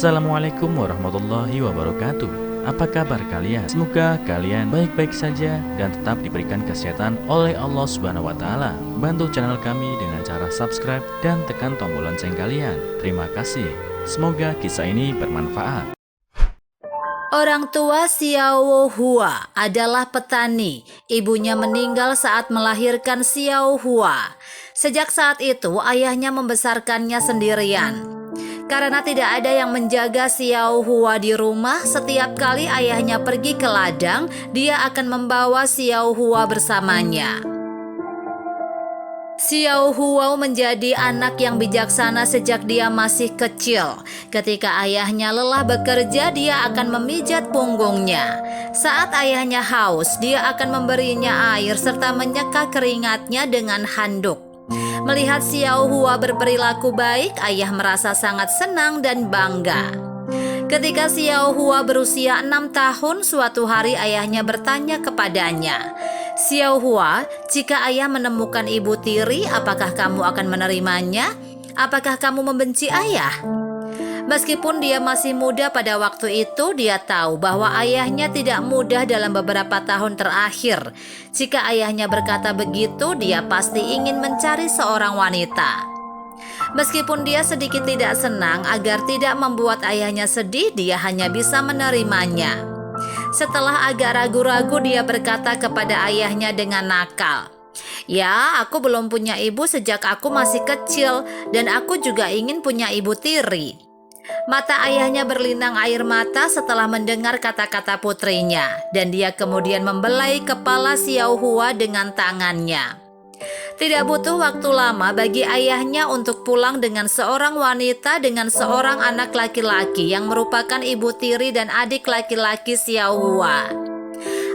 Assalamualaikum warahmatullahi wabarakatuh. Apa kabar kalian? Semoga kalian baik-baik saja dan tetap diberikan kesehatan oleh Allah Subhanahu wa taala. Bantu channel kami dengan cara subscribe dan tekan tombol lonceng kalian. Terima kasih. Semoga kisah ini bermanfaat. Orang tua Xiao Hua adalah petani. Ibunya meninggal saat melahirkan Xiao Hua. Sejak saat itu, ayahnya membesarkannya sendirian. Karena tidak ada yang menjaga Xiao Hua di rumah, setiap kali ayahnya pergi ke ladang, dia akan membawa Xiao Hua bersamanya. Xiao Hua menjadi anak yang bijaksana sejak dia masih kecil. Ketika ayahnya lelah bekerja, dia akan memijat punggungnya. Saat ayahnya haus, dia akan memberinya air serta menyeka keringatnya dengan handuk. Melihat Xiao Hua berperilaku baik, ayah merasa sangat senang dan bangga. Ketika Xiao Hua berusia 6 tahun, suatu hari ayahnya bertanya kepadanya, "Xiao Hua, jika ayah menemukan ibu tiri, apakah kamu akan menerimanya? Apakah kamu membenci ayah?" Meskipun dia masih muda pada waktu itu, dia tahu bahwa ayahnya tidak mudah dalam beberapa tahun terakhir. Jika ayahnya berkata begitu, dia pasti ingin mencari seorang wanita. Meskipun dia sedikit tidak senang agar tidak membuat ayahnya sedih, dia hanya bisa menerimanya. Setelah agak ragu-ragu, dia berkata kepada ayahnya dengan nakal, "Ya, aku belum punya ibu sejak aku masih kecil, dan aku juga ingin punya ibu tiri." Mata ayahnya berlinang air mata setelah mendengar kata-kata putrinya, dan dia kemudian membelai kepala Xiao Hua dengan tangannya. Tidak butuh waktu lama bagi ayahnya untuk pulang dengan seorang wanita dengan seorang anak laki-laki yang merupakan ibu tiri dan adik laki-laki Xiao Hua.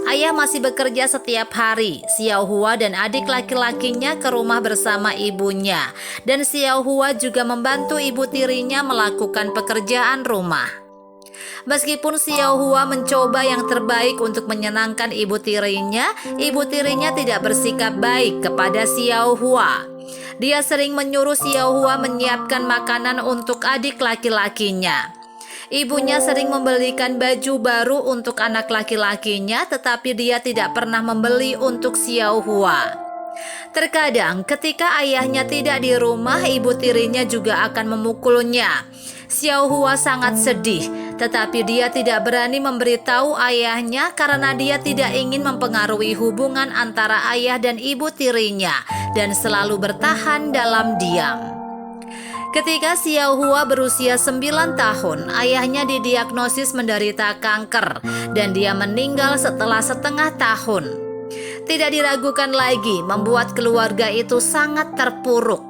Ayah masih bekerja setiap hari. Xiao Hua dan adik laki-lakinya ke rumah bersama ibunya, dan Xiao Hua juga membantu ibu tirinya melakukan pekerjaan rumah. Meskipun Xiao Hua mencoba yang terbaik untuk menyenangkan ibu tirinya tidak bersikap baik kepada Xiao Hua. Dia sering menyuruh Xiao Hua menyiapkan makanan untuk adik laki-lakinya. Ibunya sering membelikan baju baru untuk anak laki-lakinya, tetapi dia tidak pernah membeli untuk Xiao Hua. Terkadang ketika ayahnya tidak di rumah, ibu tirinya juga akan memukulnya. Xiao Hua sangat sedih, tetapi dia tidak berani memberitahu ayahnya karena dia tidak ingin mempengaruhi hubungan antara ayah dan ibu tirinya dan selalu bertahan dalam diam. Ketika Xiao Hua berusia 9 tahun, ayahnya didiagnosis menderita kanker dan dia meninggal setelah setengah tahun. Tidak diragukan lagi, membuat keluarga itu sangat terpuruk.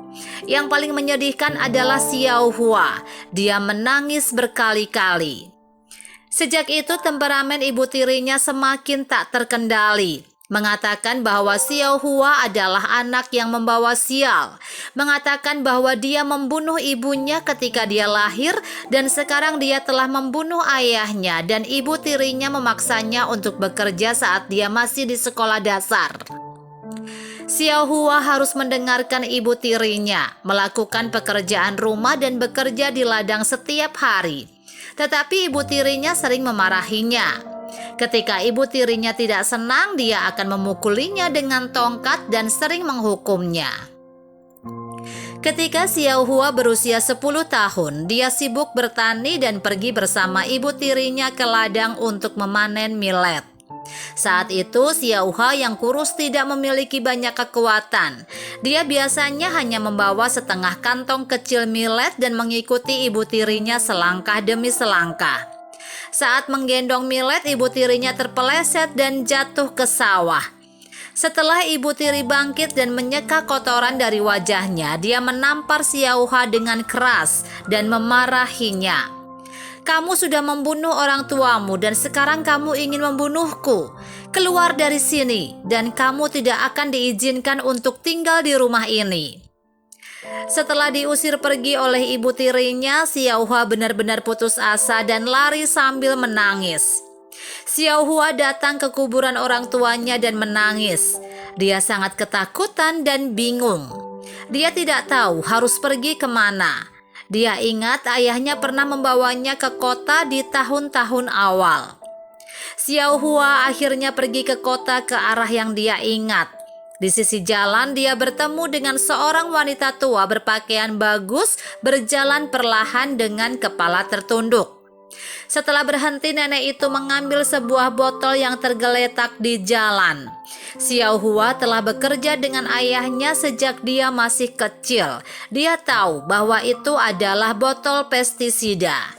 Yang paling menyedihkan adalah Xiao Hua. Dia menangis berkali-kali. Sejak itu temperamen ibu tirinya semakin tak terkendali. Mengatakan bahwa Xiao Hua adalah anak yang membawa sial. Mengatakan bahwa dia membunuh ibunya ketika dia lahir dan sekarang dia telah membunuh ayahnya, dan ibu tirinya memaksanya untuk bekerja saat dia masih di sekolah dasar. Xiao Hua harus mendengarkan ibu tirinya, melakukan pekerjaan rumah dan bekerja di ladang setiap hari. Tetapi ibu tirinya sering memarahinya. Ketika ibu tirinya tidak senang, dia akan memukulinya dengan tongkat dan sering menghukumnya. Ketika Xiao Hua berusia 10 tahun, dia sibuk bertani dan pergi bersama ibu tirinya ke ladang untuk memanen millet. Saat itu Xiao Hua yang kurus tidak memiliki banyak kekuatan. Dia biasanya hanya membawa setengah kantong kecil millet dan mengikuti ibu tirinya selangkah demi selangkah. Saat menggendong millet, ibu tirinya terpeleset dan jatuh ke sawah. Setelah ibu tiri bangkit dan menyeka kotoran dari wajahnya, dia menampar Xiao Hua dengan keras dan memarahinya. "Kamu sudah membunuh orang tuamu dan sekarang kamu ingin membunuhku. Keluar dari sini dan kamu tidak akan diizinkan untuk tinggal di rumah ini." Setelah diusir pergi oleh ibu tirinya, Xiao Hua benar-benar putus asa dan lari sambil menangis. Xiao Hua datang ke kuburan orang tuanya dan menangis. Dia sangat ketakutan dan bingung. Dia tidak tahu harus pergi kemana. Dia ingat ayahnya pernah membawanya ke kota di tahun-tahun awal. Xiao Hua akhirnya pergi ke kota ke arah yang dia ingat. Di sisi jalan dia bertemu dengan seorang wanita tua berpakaian bagus berjalan perlahan dengan kepala tertunduk. Setelah berhenti, nenek itu mengambil sebuah botol yang tergeletak di jalan. Xiao Hua telah bekerja dengan ayahnya sejak dia masih kecil. Dia tahu bahwa itu adalah botol pestisida.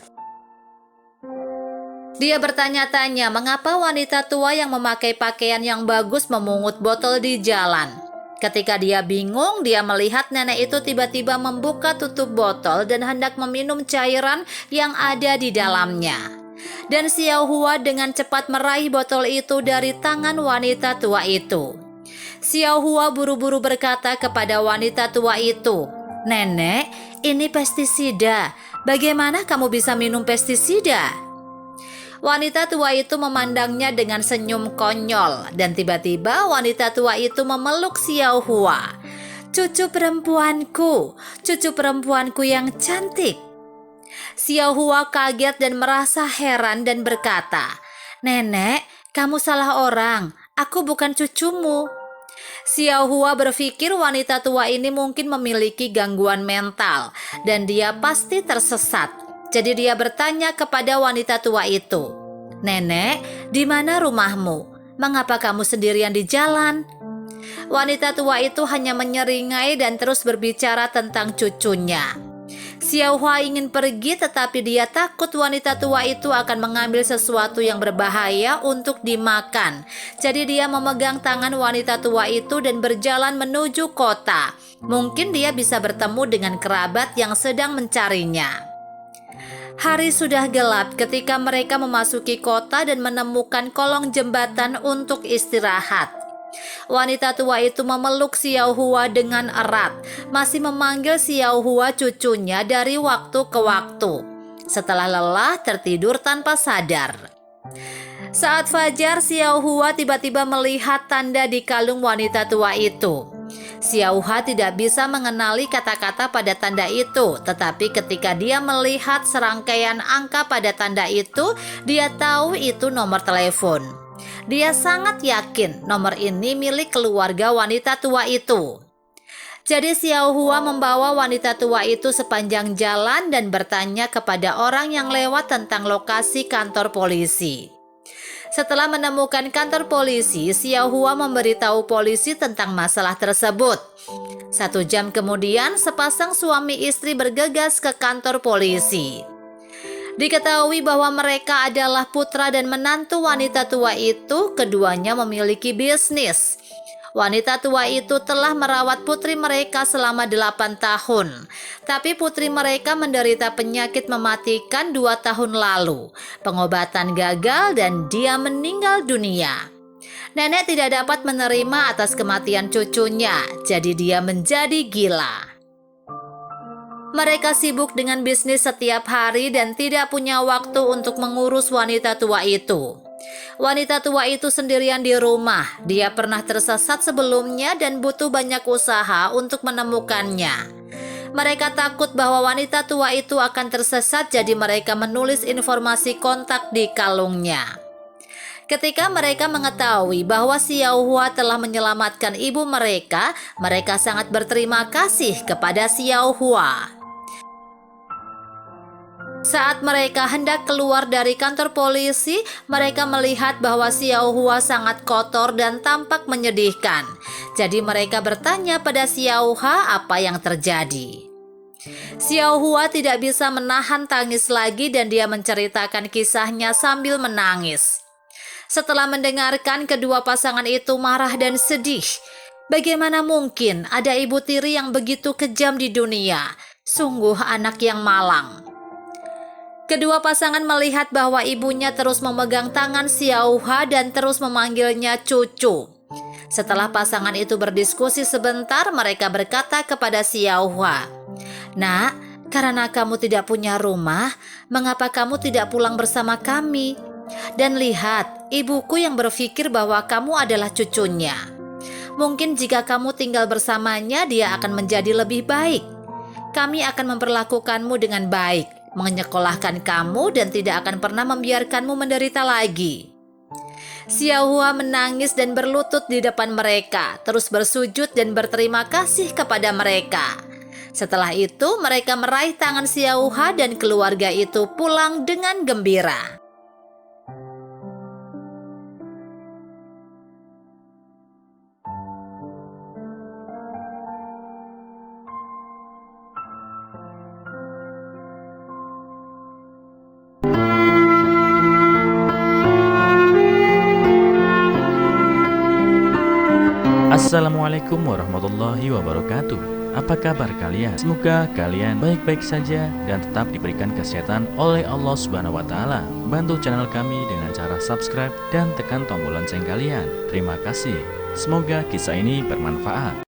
Dia bertanya-tanya mengapa wanita tua yang memakai pakaian yang bagus memungut botol di jalan. Ketika dia bingung, dia melihat nenek itu tiba-tiba membuka tutup botol dan hendak meminum cairan yang ada di dalamnya. Dan Xiao Hua dengan cepat meraih botol itu dari tangan wanita tua itu. Xiao Hua buru-buru berkata kepada wanita tua itu, "Nenek, ini pestisida. Bagaimana kamu bisa minum pestisida?" Wanita tua itu memandangnya dengan senyum konyol dan tiba-tiba wanita tua itu memeluk Xiao Hua. Cucu perempuanku yang cantik." Xiao Hua kaget dan merasa heran dan berkata, "Nenek, kamu salah orang. Aku bukan cucumu." Xiao Hua berpikir wanita tua ini mungkin memiliki gangguan mental dan dia pasti tersesat. Jadi dia bertanya kepada wanita tua itu, "Nenek, di mana rumahmu? Mengapa kamu sendirian di jalan?" Wanita tua itu hanya menyeringai dan terus berbicara tentang cucunya. Xiao Hua ingin pergi tetapi dia takut wanita tua itu akan mengambil sesuatu yang berbahaya untuk dimakan. Jadi dia memegang tangan wanita tua itu dan berjalan menuju kota. Mungkin dia bisa bertemu dengan kerabat yang sedang mencarinya. Hari sudah gelap ketika mereka memasuki kota dan menemukan kolong jembatan untuk istirahat. Wanita tua itu memeluk Xiao Hua dengan erat, masih memanggil Xiao Hua cucunya dari waktu ke waktu. Setelah lelah, tertidur tanpa sadar. Saat fajar, Xiao Hua tiba-tiba melihat tanda di kalung wanita tua itu. Xiao Hua tidak bisa mengenali kata-kata pada tanda itu, tetapi ketika dia melihat serangkaian angka pada tanda itu, dia tahu itu nomor telepon. Dia sangat yakin nomor ini milik keluarga wanita tua itu. Jadi Xiao Hua membawa wanita tua itu sepanjang jalan dan bertanya kepada orang yang lewat tentang lokasi kantor polisi. Setelah menemukan kantor polisi, Xiao Hua memberitahu polisi tentang masalah tersebut. 1 jam kemudian, sepasang suami istri bergegas ke kantor polisi. Diketahui bahwa mereka adalah putra dan menantu wanita tua itu, keduanya memiliki bisnis. Wanita tua itu telah merawat putri mereka selama 8 tahun. Tapi putri mereka menderita penyakit mematikan 2 tahun lalu. Pengobatan gagal dan dia meninggal dunia. Nenek tidak dapat menerima atas kematian cucunya, jadi dia menjadi gila. Mereka sibuk dengan bisnis setiap hari dan tidak punya waktu untuk mengurus wanita tua itu. Wanita tua itu sendirian di rumah. Dia pernah tersesat sebelumnya dan butuh banyak usaha untuk menemukannya. Mereka takut bahwa wanita tua itu akan tersesat, jadi mereka menulis informasi kontak di kalungnya. Ketika mereka mengetahui bahwa Xiao Hua telah menyelamatkan ibu mereka, mereka sangat berterima kasih kepada Xiao Hua. Saat mereka hendak keluar dari kantor polisi, mereka melihat bahwa Xiao Hua sangat kotor dan tampak menyedihkan. Jadi mereka bertanya pada Xiao Hua apa yang terjadi. Xiao Hua tidak bisa menahan tangis lagi dan dia menceritakan kisahnya sambil menangis. Setelah mendengarkan, kedua pasangan itu marah dan sedih. Bagaimana mungkin ada ibu tiri yang begitu kejam di dunia? Sungguh anak yang malang. Kedua pasangan melihat bahwa ibunya terus memegang tangan Xiao Hua dan terus memanggilnya cucu. Setelah pasangan itu berdiskusi sebentar, mereka berkata kepada Xiao Hua, "Nak, karena kamu tidak punya rumah, mengapa kamu tidak pulang bersama kami? Dan lihat, ibuku yang berpikir bahwa kamu adalah cucunya. Mungkin jika kamu tinggal bersamanya, dia akan menjadi lebih baik. kami akan memperlakukanmu dengan baik, menyekolahkan kamu dan tidak akan pernah membiarkanmu menderita lagi." Xiaohua menangis dan berlutut di depan mereka, terus bersujud dan berterima kasih kepada mereka. Setelah itu, mereka meraih tangan Xiaohua dan keluarga itu pulang dengan gembira. Assalamualaikum warahmatullahi wabarakatuh. Apa kabar kalian? Semoga kalian baik-baik saja dan tetap diberikan kesehatan oleh Allah Subhanahu wa taala. Bantu channel kami dengan cara subscribe dan tekan tombol lonceng kalian. Terima kasih. Semoga kisah ini bermanfaat.